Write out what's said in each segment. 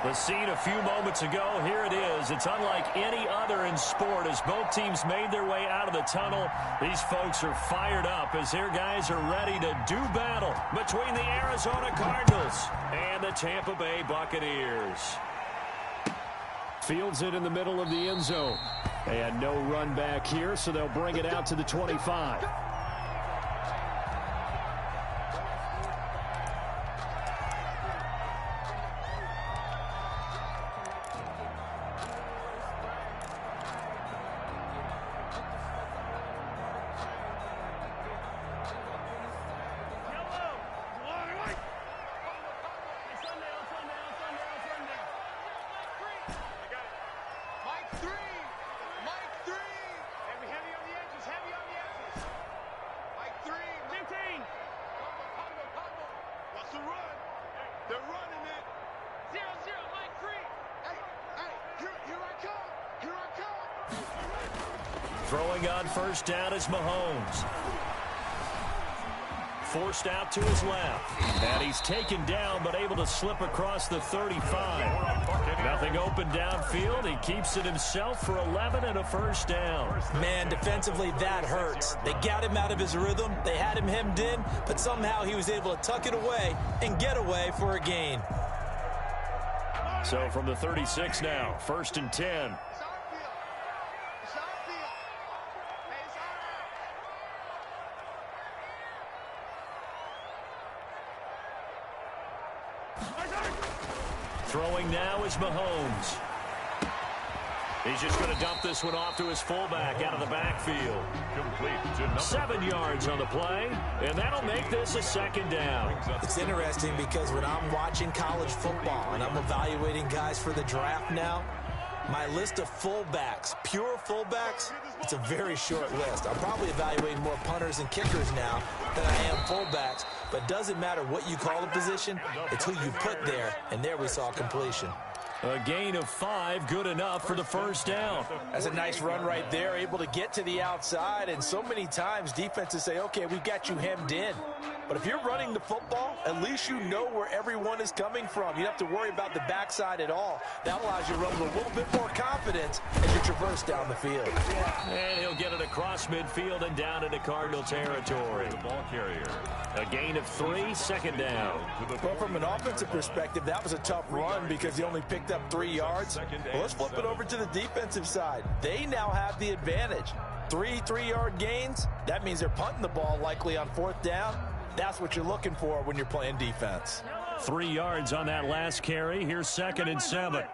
The scene a few moments ago, here it is. It's unlike any other in sport as both teams made their way out of the tunnel. These folks are fired up as their guys are ready to do battle between the Arizona Cardinals and the Tampa Bay Buccaneers. Fields it in the middle of the end zone. They had no run back here, so they'll bring it out to the 25. Throwing on first down is Mahomes. Forced out to his left. And he's taken down but able to slip across the 35. Nothing open downfield. He keeps it himself for 11 and a first down. Man, defensively that hurts. They got him out of his rhythm. They had him hemmed in, but somehow he was able to tuck it away and get away for a gain. So from the 36 now, 1st and 10. Throwing now is Mahomes. He's just going to dump this one off to his fullback out of the backfield. 7 yards on the play, and that'll make this a 2nd down. It's interesting because when I'm watching college football and I'm evaluating guys for the draft now, my list of fullbacks, pure fullbacks, it's a very short list. I'm probably evaluating more punters and kickers now than I am fullbacks. But it doesn't matter what you call the position, it's who you put there, and there we saw completion. A gain of 5, good enough for the first down. That's a nice run right there, able to get to the outside, and so many times defenses say, okay, we've got you hemmed in. But if you're running the football, at least you know where everyone is coming from. You don't have to worry about the backside at all. That allows you to run with a little bit more confidence as you traverse down the field. And he'll get it across midfield and down into Cardinal territory. The ball carrier. A gain of 3, 2nd down. Well, from an offensive perspective, that was a tough run because he only picked up 3 yards. Well, let's flip it over to the defensive side. They now have the advantage. 3 3-yard gains, that means they're punting the ball likely on 4th down. That's what you're looking for when you're playing defense. 3 yards on that last carry. Here's 2nd and 7.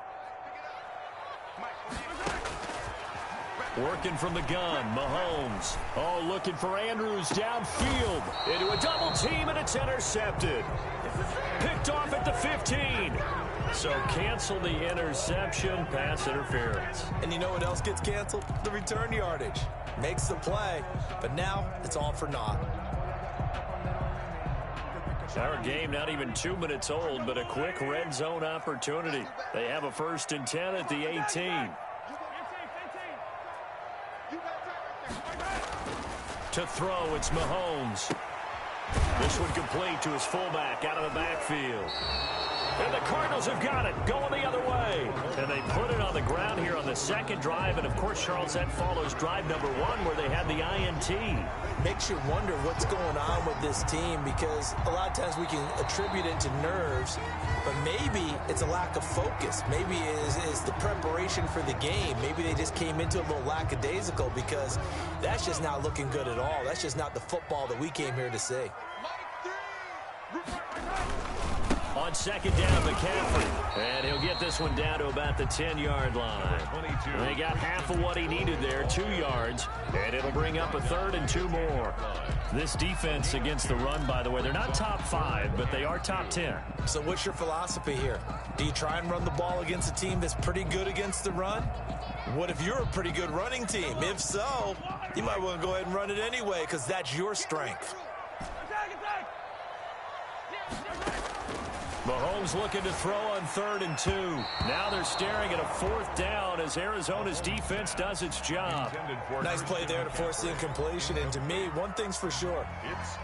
Working from the gun, Mahomes. Oh, looking for Andrews downfield. Into a double team, and it's intercepted. Picked off at the 15. So cancel the interception, pass interference. And you know what else gets canceled? The return yardage. Makes the play, but now it's all for naught. Our game not even 2 minutes old, but a quick red zone opportunity. They have a 1st and 10 at the 18. To throw, it's Mahomes. This one complete to his fullback out of the backfield. And the Cardinals have got it, going the other way. And they put it on the ground here on the 2nd drive. And, of course, Charles, that follows drive number 1 where they had the INT. Makes you wonder what's going on with this team because a lot of times we can attribute it to nerves, but maybe it's a lack of focus. Maybe it is the preparation for the game. Maybe they just came into a little lackadaisical because that's just not looking good at all. That's just not the football that we came here to see. On 2nd down, McCaffrey. And he'll get this one down to about the 10-yard line. They got half of what he needed there, 2 yards. And it'll bring up a 3rd and 2 more. This defense against the run, by the way, they're not top 5, but they are top 10. So what's your philosophy here? Do you try and run the ball against a team that's pretty good against the run? What if you're a pretty good running team? If so, you might want to go ahead and run it anyway because that's your strength. Mahomes looking to throw on 3rd and 2. Now they're staring at a 4th down as Arizona's defense does its job. Nice play there to force the incompletion. And to me, one thing's for sure.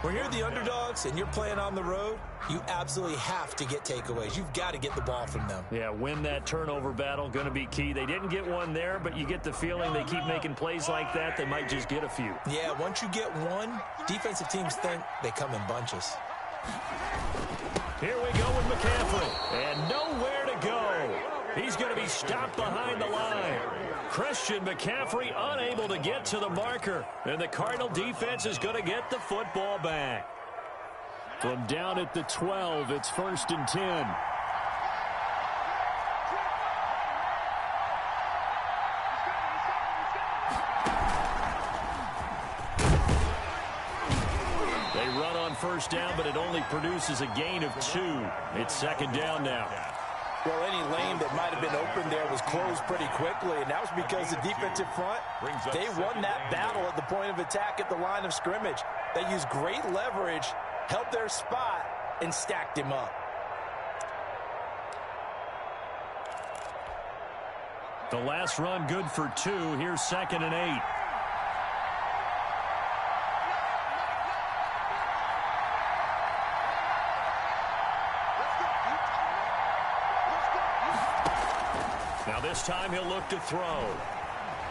When you're the underdogs and you're playing on the road, you absolutely have to get takeaways. You've got to get the ball from them. Yeah, win that turnover battle, going to be key. They didn't get one there, but you get the feeling they keep making plays like that, they might just get a few. Yeah, once you get one, defensive teams think they come in bunches. Here we go with McCaffrey, and nowhere to go. He's going to be stopped behind the line. Christian McCaffrey unable to get to the marker, and the Cardinal defense is going to get the football back. From down at the 12, it's 1st and 10. They run on 1st down, but it only produces a gain of 2. It's 2nd down now. Well, any lane that might have been open there was closed pretty quickly, and that was because the defensive front, they won that battle at the point of attack at the line of scrimmage. They used great leverage, held their spot, and stacked him up. The last run good for 2. Here's 2nd and 8. Now this time he'll look to throw.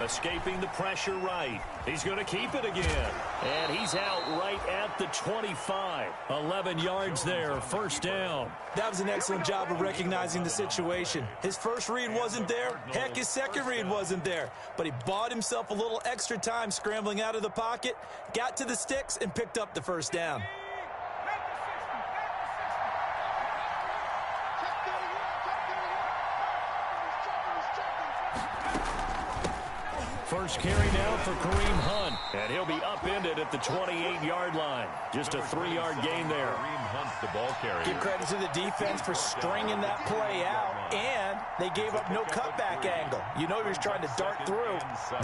Escaping the pressure right. He's going to keep it again. And he's out right at the 25. 11 yards there, 1st down. That was an excellent job of recognizing the situation. His first read wasn't there. Heck, his second read wasn't there. But he bought himself a little extra time scrambling out of the pocket, got to the sticks, and picked up the 1st down. First carry now for Kareem Hunt. And he'll be upended at the 28-yard line. Just a 3-yard gain there. Kareem Hunt, the ball carrier. Give credit to the defense for stringing that play out, and they gave up no cutback angle. You know he was trying to dart through.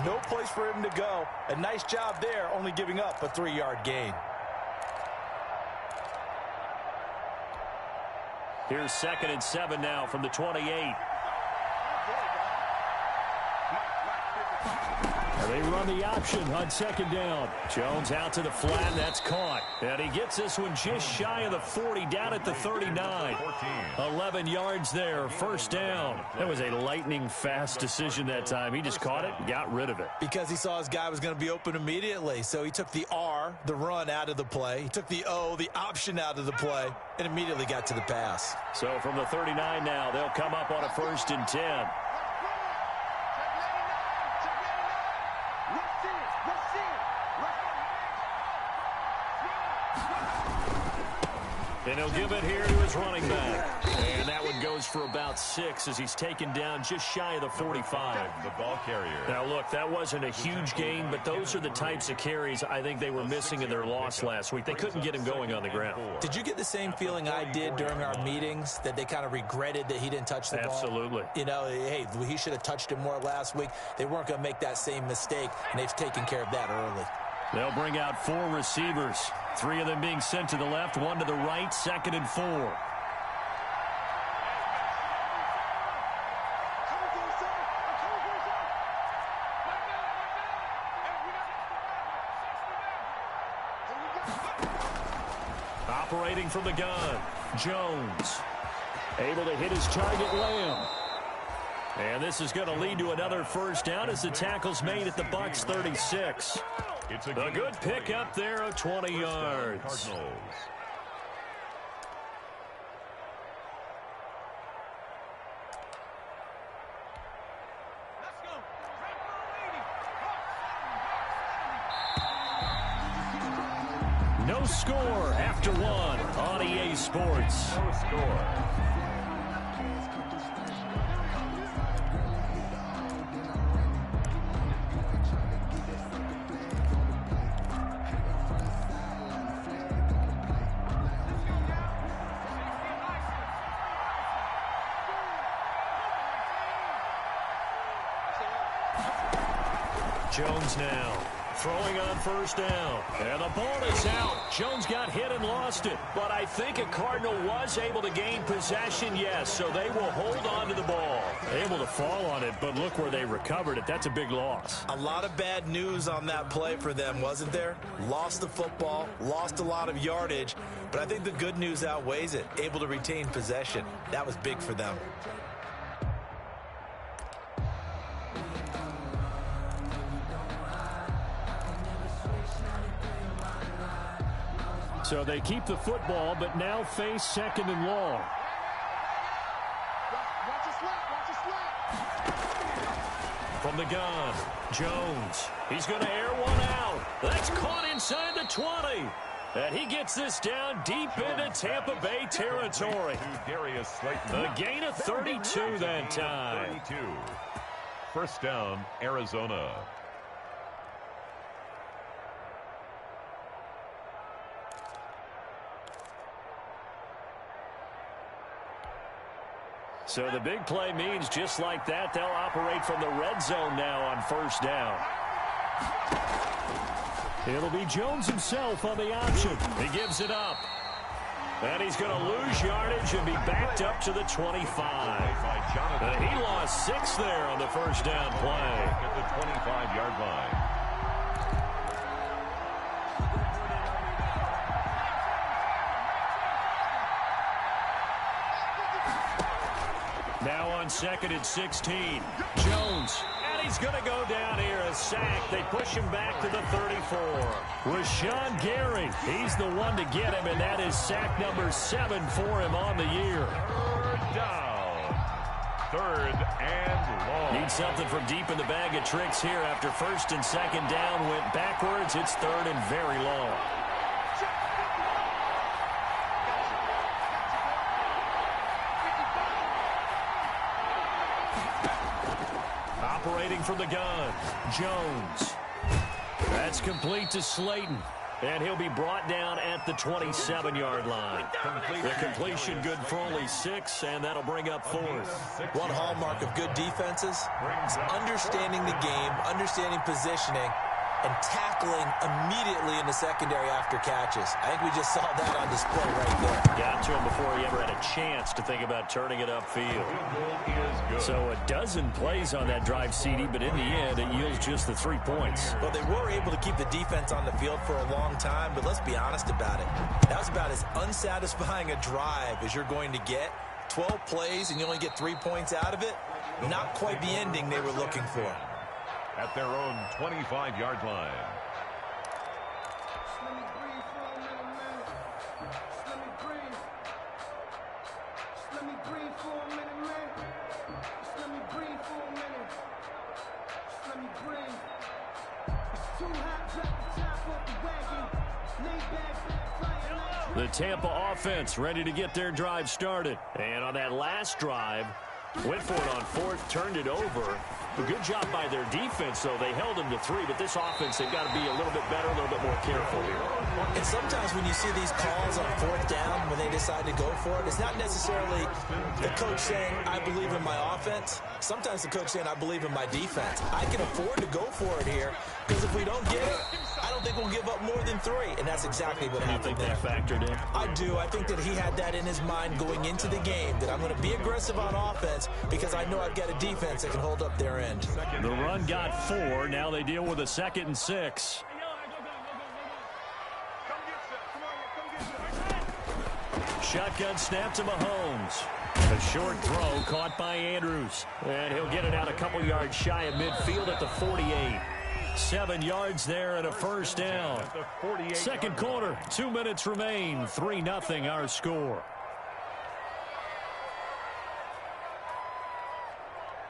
No place for him to go. A nice job there, only giving up a 3-yard gain. Here's 2nd and 7 now from the 28. They run the option on 2nd down. Jones out to the flat, and that's caught. And he gets this one just shy of the 40, down at the 39. 11 yards there, 1st down. That was a lightning-fast decision that time. He just caught it and got rid of it. Because he saw his guy was going to be open immediately. So he took the R, the run, out of the play. He took the O, the option, out of the play, and immediately got to the pass. So from the 39 now, they'll come up on a 1st and 10. And he'll give it here to his running back. And that one goes for about 6 as he's taken down just shy of the 45. The ball carrier. Now, look, that wasn't a huge gain, but those are the types of carries I think they were missing in their loss last week. They couldn't get him going on the ground. Did you get the same feeling I did during our meetings, that they kind of regretted that he didn't touch the ball? Absolutely. You know, hey, he should have touched it more last week. They weren't going to make that same mistake, and they've taken care of that early. They'll bring out 4 receivers. 3 of them being sent to the left, 1 to the right, 2nd and 4. Operating from the gun, Jones. Able to hit his target, Lamb. And this is going to lead to another 1st down as the tackle's made at the Bucs 36. It's a good pickup there of 20 yards. Cardinals. No score after 1 on EA Sports. No score. Jones now throwing on first down. And the ball is out. Jones got hit and lost it. But I think a Cardinal was able to gain possession, yes, so they will hold on to the ball. Able to fall on it, but look where they recovered it. That's a big loss. A lot of bad news on that play for them, wasn't there? Lost the football, lost a lot of yardage, but I think the good news outweighs it. Able to retain possession. That was big for them. So they keep the football, but now face second and long. From the gun, Jones. He's going to air one out. That's caught inside the 20. And he gets this down deep into Tampa Bay territory. A gain of 32 that time. 32. First down, Arizona. So the big play means just like that, they'll operate from the red zone now on first down. It'll be Jones himself on the option. He gives it up. And he's going to lose yardage and be backed up to the 25. And he lost 6 there on the first down play. At the 25-yard line. Now on second and 16. Jones. And he's going to go down here. A sack. They push him back to the 34. Rashawn Gary. He's the one to get him, and that is sack number 7 for him on the year. Third down. Third and long. Need something from deep in the bag of tricks here after first and second down went backwards. It's third and very long. Operating from the gun, Jones. That's complete to Slayton. And he'll be brought down at the 27-yard line. The completion good for only 6, and that'll bring up 4th. One hallmark of good defenses is understanding the game, understanding positioning, and tackling immediately in the secondary after catches. I think we just saw that on display right there. Got to him before he ever had a chance to think about turning it upfield. So a dozen plays on that drive, CD, but in the end, it yields just the 3 points. Well, they were able to keep the defense on the field for a long time, but let's be honest about it. That was about as unsatisfying a drive as you're going to get. 12 plays and you only get 3 points out of it. Not quite the ending they were looking for. At their own 25-yard line. The Tampa offense ready to get their drive started. And on that last drive, went for it on 4th, turned it over. A good job by their defense, though. They held them to 3, but this offense, they've got to be a little bit better, a little bit more careful here. And sometimes when you see these calls on 4th down, when they decide to go for it, it's not necessarily the coach saying, I believe in my offense. Sometimes the coach saying, I believe in my defense. I can afford to go for it here, because if we don't get it, I don't think we'll give up more than 3. And that's exactly what happened there. You think that factored in? I do. I think that he had that in his mind going into the game, that I'm going to be aggressive on offense because I know I've got a defense that can hold up their end. The run got 4. Now they deal with a 2nd and 6. Shotgun snap to Mahomes. A short throw caught by Andrews. And he'll get it out a couple yards shy of midfield at the 48. 7 yards there and a first down. Second quarter, 2 minutes remain. 3-0 our score.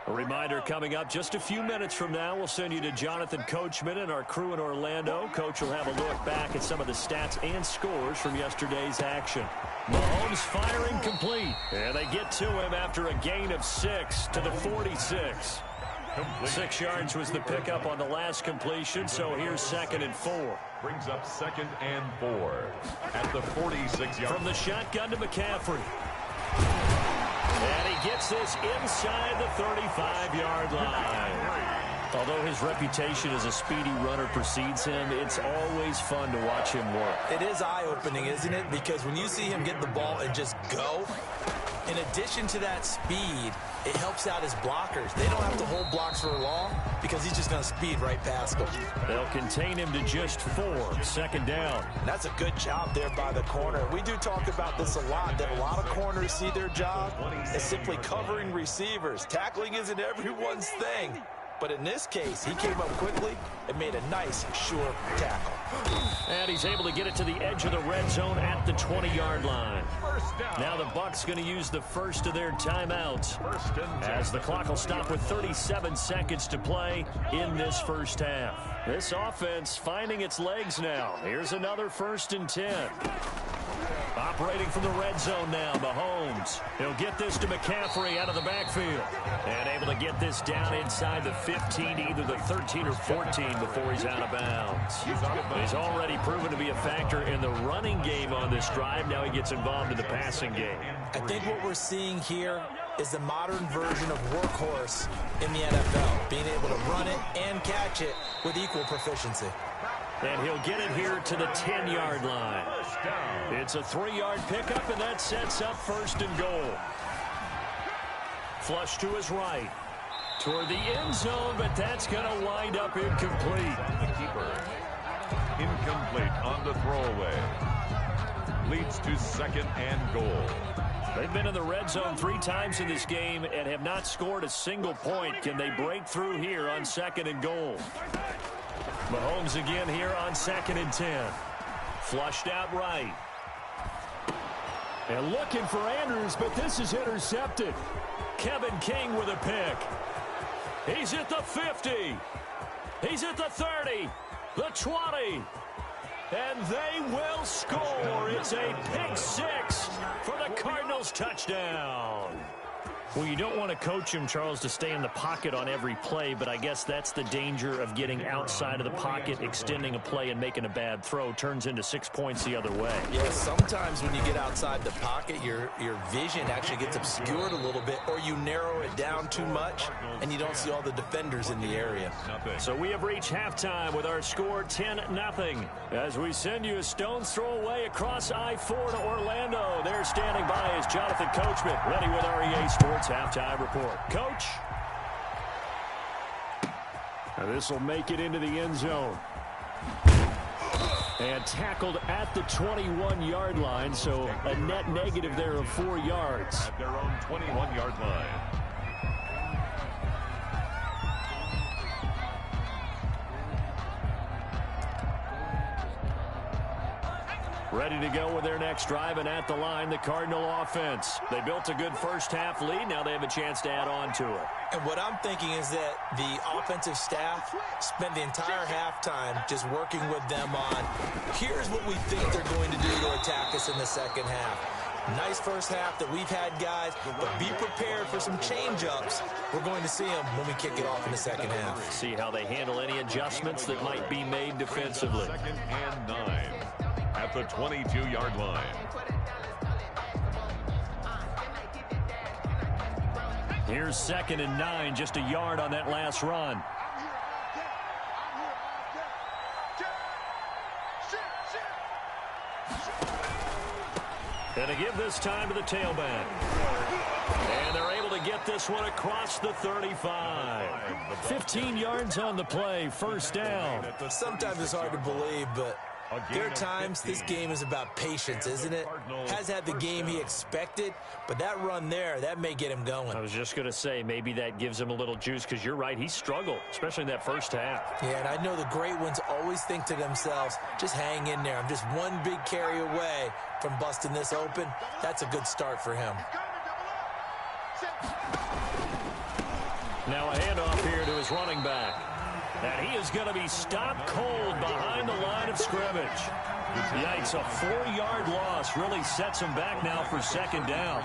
A reminder coming up just a few minutes from now, we'll send you to Jonathan Coachman and our crew in Orlando. Coach will have a look back at some of the stats and scores from yesterday's action. Mahomes firing complete, and they get to him after a gain of 6 to the 46. 6 yards was the pickup on the last completion, so here's 2nd and 4. Brings up 2nd and 4 at the 46-yard. From the shotgun to McCaffrey. And he gets this inside the 35-yard line. Although his reputation as a speedy runner precedes him, it's always fun to watch him work. It is eye-opening, isn't it? Because when you see him get the ball and just go, in addition to that speed, it helps out his blockers. They don't have to hold blocks for long because he's just going to speed right past them. They'll contain him to just 4. Second down. And that's a good job there by the corner. We do talk about this a lot, that a lot of corners see their job as simply covering receivers. Tackling isn't everyone's thing. But in this case, he came up quickly and made a nice, sure tackle. And he's able to get it to the edge of the red zone at the 20-yard line. Now the Bucs going to use the first of their timeouts as the clock will stop with 37 seconds to play in this first half. This offense finding its legs now. Here's another 1st and 10. Operating from the red zone now, Mahomes. He'll get this to McCaffrey out of the backfield. And able to get this down inside the 15, either the 13 or 14 before he's out of bounds. He's already proven to be a factor in the running game on this drive. Now he gets involved in the passing game. I think what we're seeing here is the modern version of workhorse in the NFL, being able to run it and catch it with equal proficiency. And he'll get it here to the 10-yard line. It's a 3-yard pickup, and that sets up 1st and goal. Flush to his right. Toward the end zone, but that's going to wind up incomplete. The keeper. Incomplete on the throwaway. Leads to 2nd and goal. They've been in the red zone 3 times in this game and have not scored a single point. Can they break through here on 2nd and goal? Mahomes again here on 2nd and 10. Flushed out right. And looking for Andrews, but this is intercepted. Kevin King with a pick. He's at the 50. He's at the 30. The 20. And they will score. It's a pick 6 for the Cardinals touchdown. Well, you don't want to coach him, Charles, to stay in the pocket on every play, but I guess that's the danger of getting outside of the pocket, extending a play, and making a bad throw. Turns into 6 points the other way. Yeah, sometimes when you get outside the pocket, your vision actually gets obscured a little bit, or you narrow it down too much, and you don't see all the defenders in the area. So we have reached halftime with our score 10-0. As we send you a stone's throw away across I-4 to Orlando. There standing by is Jonathan Coachman, ready with REA Sports Halftime Report. Coach. Now this will make it into the end zone. And tackled at the 21-yard line, so a net negative there of 4 yards. At their own 21-yard line. Ready to go with their next drive, and at the line, the Cardinal offense. They built a good first-half lead. Now they have a chance to add on to it. And what I'm thinking is that the offensive staff spent the entire halftime just working with them on, here's what we think they're going to do to attack us in the second half. Nice first half that we've had, guys, but be prepared for some change-ups. We're going to see them when we kick it off in the second half. See how they handle any adjustments that might be made defensively. 2nd and 9 at the 22-yard line. Here's 2nd and 9, just a yard on that last run. And to give this time to the tailback. And they're able to get this one across the 35. 15 yards on the play, 1st down. Sometimes it's hard to believe, but there are times this game is about patience, isn't it? Has had the game he expected, but that run there, that may get him going. I was just going to say, maybe that gives him a little juice, because you're right, he struggled, especially in that first half. Yeah, and I know the great ones always think to themselves, just hang in there. I'm just one big carry away from busting this open. That's a good start for him. Now a handoff here to his running back. And he is going to be stopped cold behind the line of scrimmage. Yikes, a 4-yard loss really sets him back now for 2nd down.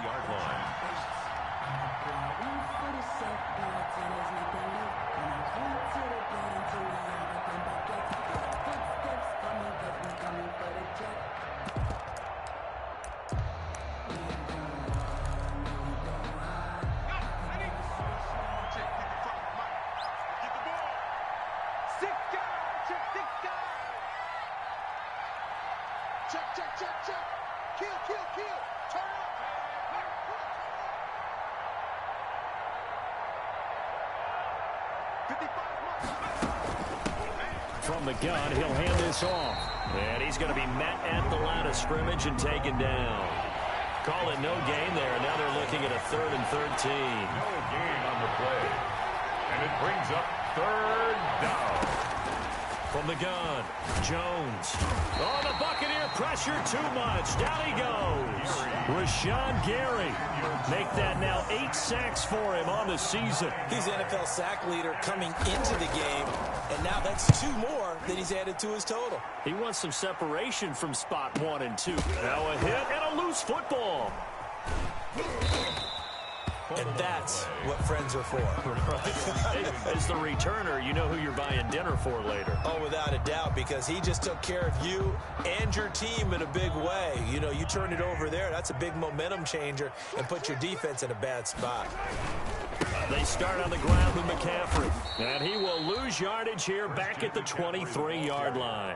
From the gun, he'll hand this off. And he's going to be met at the line of scrimmage and taken down. Call it no gain there. Now they're looking at a 3rd and 13. No gain on the play. And it brings up 3rd down. From the gun, Jones. Oh, the Buccaneer pressure too much. Down he goes. Rashawn Gary. Make that now 8 sacks for him on the season. He's the NFL sack leader coming into the game, and now that's 2 more that he's added to his total. He wants some separation from spot 1 and 2. Now a hit and a loose football. And that's what friends are for. As the returner, you know who you're buying dinner for later. Oh, without a doubt, because he just took care of you and your team in a big way. You know, you turn it over there, that's a big momentum changer and put your defense in a bad spot. They start on the ground with McCaffrey. And he will lose yardage here back at the 23-yard line.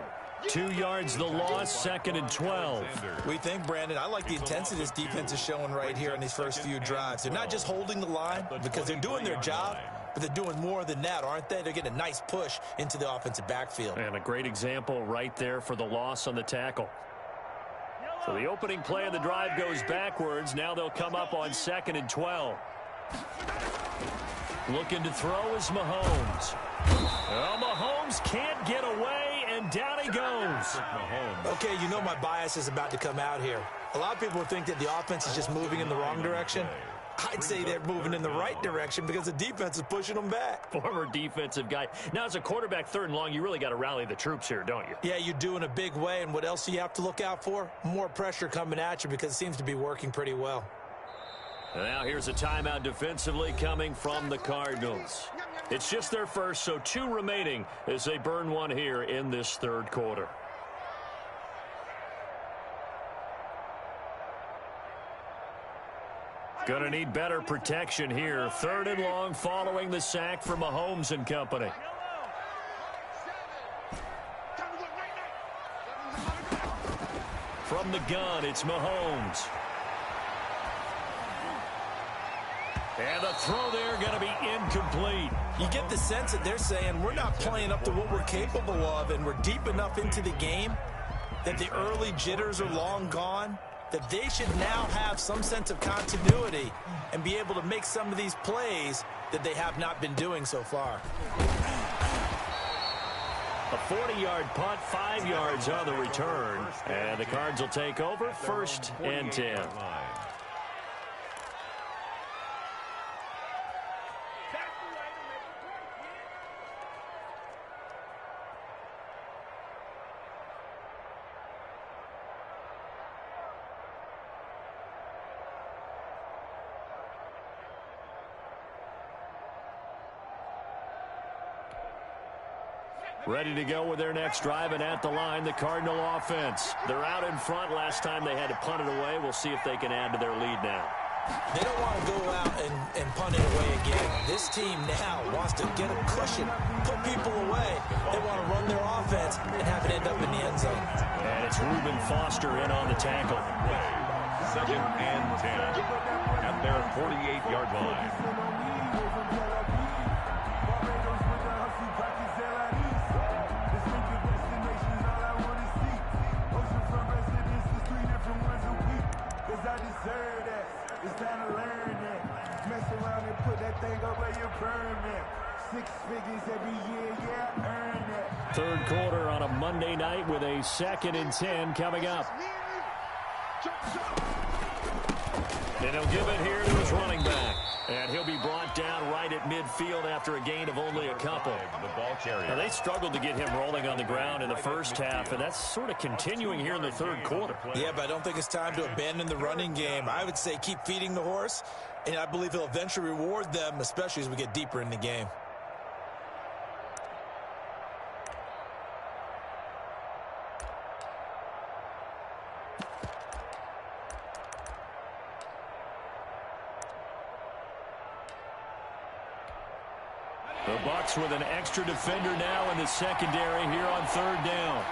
2 yards the loss, 2nd and 12. We think, Brandon, I like the intensity this defense is showing right here in these first few drives. They're not just holding the line because they're doing their job, but they're doing more than that, aren't they? They're getting a nice push into the offensive backfield. And a great example right there for the loss on the tackle. So the opening play of the drive goes backwards. Now they'll come up on 2nd and 12. Looking to throw is Mahomes. Well, Mahomes can't get away, and down he goes. Okay, you know my bias is about to come out here. A lot of people think that the offense is just moving in the wrong direction. I'd say they're moving in the right direction because the defense is pushing them back. Former defensive guy. Now, as a quarterback 3rd and long, you really got to rally the troops here, don't you? Yeah, you do in a big way, and what else do you have to look out for? More pressure coming at you because it seems to be working pretty well. Now here's a timeout defensively coming from the Cardinals. It's just their first, so 2 remaining as they burn 1 here in this 3rd quarter. Gonna need better protection here. 3rd and long following the sack from Mahomes and company. From the gun, it's Mahomes. And the throw there going to be incomplete. You get the sense that they're saying we're not playing up to what we're capable of, and we're deep enough into the game that the early jitters are long gone, that they should now have some sense of continuity and be able to make some of these plays that they have not been doing so far. A 40-yard punt, 5 yards on the return. And the Cards will take over 1st and 10. Ready to go with their next drive, and at the line, the Cardinal offense. They're out in front. Last time they had to punt it away. We'll see if they can add to their lead now. They don't want to go out and punt it away again. This team now wants to get a cushion, put people away. They want to run their offense and have it end up in the end zone. And it's Reuben Foster in on the tackle. 2nd and 10 at their 48-yard line. It's time to learn that. Mess around and put that thing up where you burn that. 6 figures every year, yeah, earn that. 3rd quarter on a Monday night with a 2nd and 10 coming up. And he'll give it here to his running back. And he'll be brought down right at midfield after a gain of only a couple. The ball carrier. Now, they struggled to get him rolling on the ground in the first half, and that's sort of continuing here in the 3rd quarter. Yeah, but I don't think it's time to abandon the running game. I would say keep feeding the horse, and I believe he'll eventually reward them, especially as we get deeper in the game. The Bucs with an extra defender now in the secondary here on 3rd down.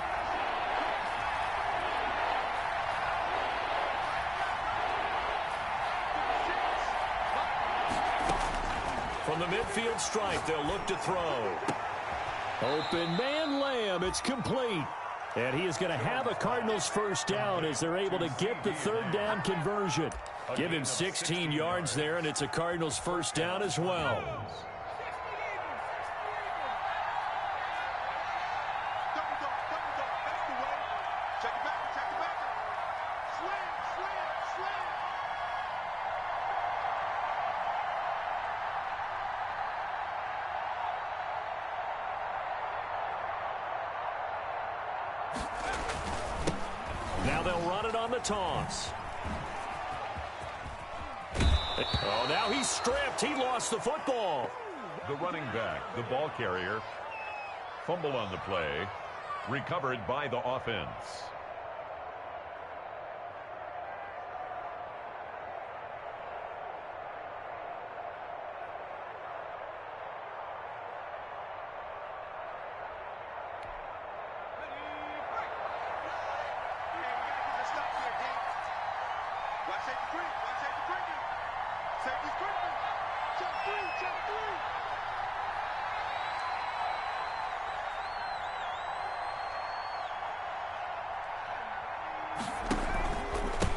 From the midfield stripe, they'll look to throw. Open man Lamb. It's complete. And he is going to have a Cardinals first down as they're able to get the third down conversion. Give him 16 yards there, and it's a Cardinals first down as well. Now they'll run it on the toss. Oh, now he's stripped. He lost the football. The running back, the ball carrier, fumble on the play, recovered by the offense.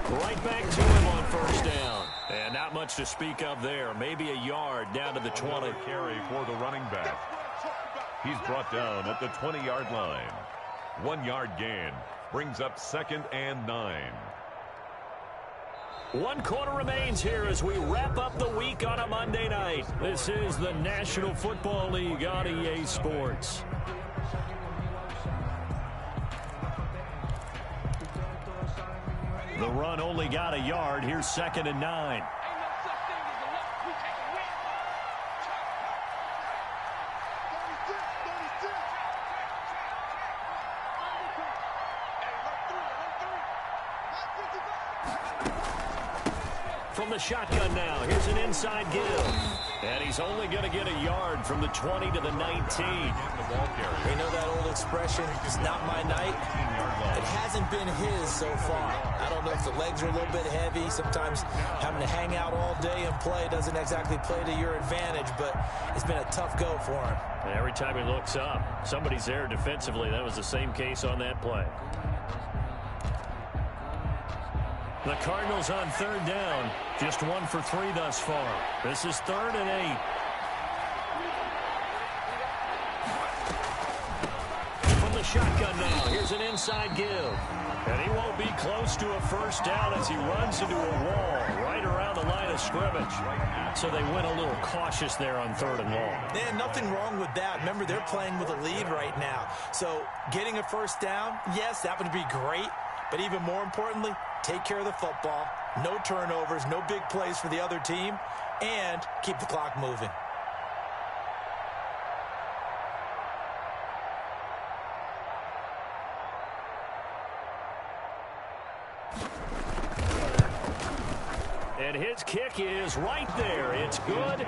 Right back to him on first down. And not much to speak of there. Maybe a yard down to the 20. Carry for the running back. He's brought down at the 20-yard line. 1 yard gain brings up 2nd and 9. 1 quarter remains here as we wrap up the week on a Monday night. This is the National Football League on EA Sports. The run only got a yard. Here's 2nd and 9. From the shotgun now, here's an inside give. And he's only going to get a yard from the 20 to the 19. You know that old expression, it's not my night? It hasn't been his so far. I don't know if the legs are a little bit heavy. Sometimes having to hang out all day and play doesn't exactly play to your advantage, but it's been a tough go for him. And every time he looks up, somebody's there defensively. That was the same case on that play. The Cardinals on third down, just 1 for 3 thus far. This is 3rd and 8. From the shotgun now, here's an inside give. And he won't be close to a first down as he runs into a wall right around the line of scrimmage. So they went a little cautious there on 3rd and long. Man, nothing wrong with that. Remember, they're playing with a lead right now. So getting a first down, yes, that would be great. But even more importantly, take care of the football, no turnovers, no big plays for the other team, and keep the clock moving. And his kick is right there. It's good.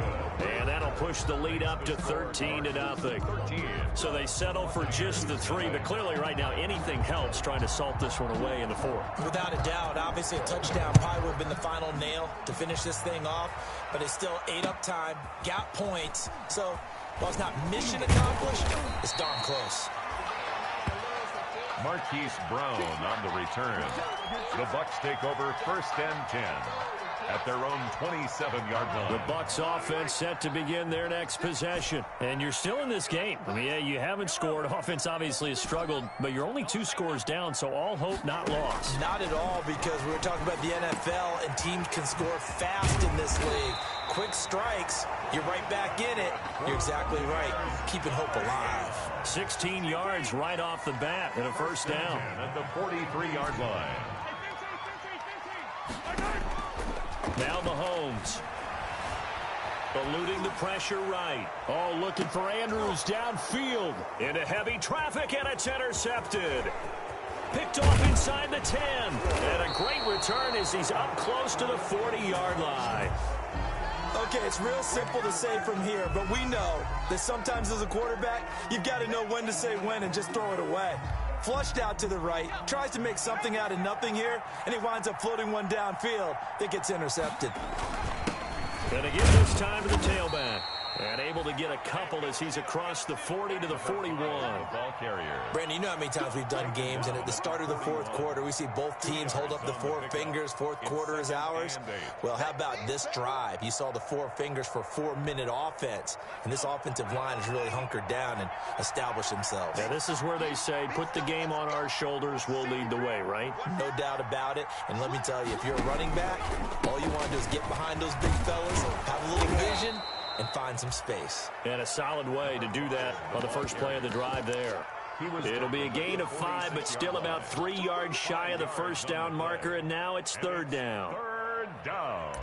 And that'll push the lead up to 13-0. So they settle for just the 3. But clearly right now anything helps trying to salt this one away in the 4th. Without a doubt. Obviously a touchdown probably would have been the final nail to finish this thing off. But it's still 8 up time. Got points. So while it's not mission accomplished, it's darn close. Marquise Brown on the return. The Bucs take over 1st and 10. At their own 27-yard line. The Bucs offense set to begin their next possession. And you're still in this game. I mean, yeah, you haven't scored. Offense obviously has struggled, but you're only 2 scores down, so all hope not lost. Not at all, because we were talking about the NFL, and teams can score fast in this league. Quick strikes, you're right back in it. You're exactly right. Keeping hope alive. 16 yards right off the bat and a first down. At the 43-yard line. Now Mahomes. Eluding the pressure right. Oh, looking for Andrews downfield. Into heavy traffic, and it's intercepted. Picked off inside the 10. And a great return as he's up close to the 40-yard line. Okay, it's real simple to say from here, but we know that sometimes as a quarterback, you've got to know when to say when and just throw it away. Flushed out to the right, tries to make something out of nothing here, and he winds up floating one downfield that gets intercepted. Going to give this time to the tailback. able to get a couple as he's across the 40 to the 41. Ball carrier. Brandon, you know how many times we've done games, and at the start of the fourth quarter, we see both teams hold up the four fingers. Fourth quarter is ours. Well, how about this drive? You saw the four fingers for 4-minute offense, and this offensive line has really hunkered down and established themselves. Yeah, this is where they say, put the game on our shoulders, we'll lead the way, right? No doubt about it. And let me tell you, if you're a running back, all you want to do is get behind those big fellas, have a little vision, and find some space. And a solid way to do that on the first play of the drive there. It'll be a gain of 5, but still about 3 yards shy of the first down marker, and now it's third down. Third down.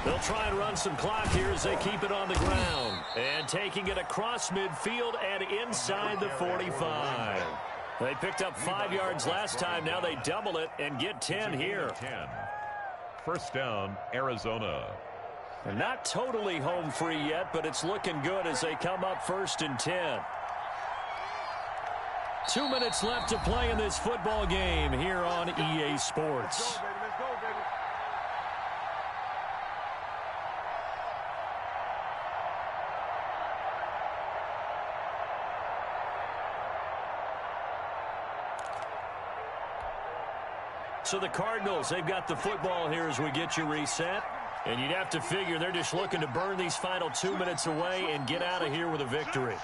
They'll try and run some clock here as they keep it on the ground. And taking it across midfield and inside the 45. They picked up 5 yards last time. Now they double it and get 10 here. 10. First down, Arizona. Not totally home free yet, but it's looking good as they come up 1st and 10. 2 minutes left to play in this football game here on EA Sports. So the Cardinals, they've got the football here as we get you reset. And you'd have to figure they're just looking to burn these final 2 minutes away and get out of here with a victory.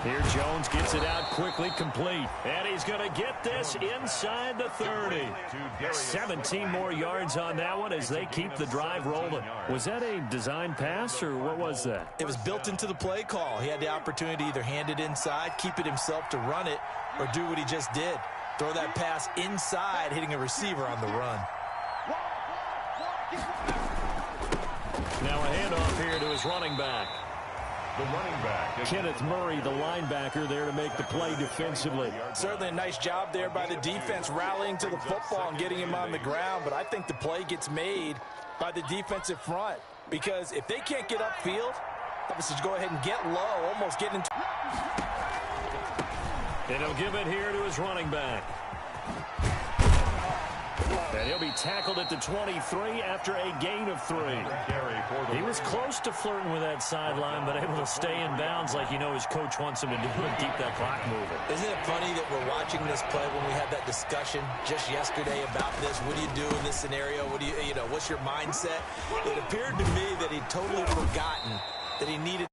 Here Jones gets it out quickly, complete. And he's going to get this inside the 30. 17 more yards on that one as they keep the drive rolling. Was that a design pass or what was that? It was built into the play call. He had the opportunity to either hand it inside, keep it himself to run it, or do what he just did. Throw that pass inside, hitting a receiver on the run. Now a handoff here to his running back. The running back. Kenneth Murray, the linebacker, there to make the play defensively. Certainly a nice job there by the defense rallying to the football and getting him on the ground, but I think the play gets made by the defensive front because if they can't get upfield, obviously just go ahead and get low, almost get into. And he'll give it here to his running back. And he'll be tackled at the 23 after a gain of 3. He was close to flirting with that sideline, but able to stay in bounds like you know his coach wants him to do and keep that clock moving. Isn't it funny that we're watching this play when we had that discussion just yesterday about this? What do you do in this scenario? What do you know, what's your mindset? It appeared to me that he'd totally forgotten that he needed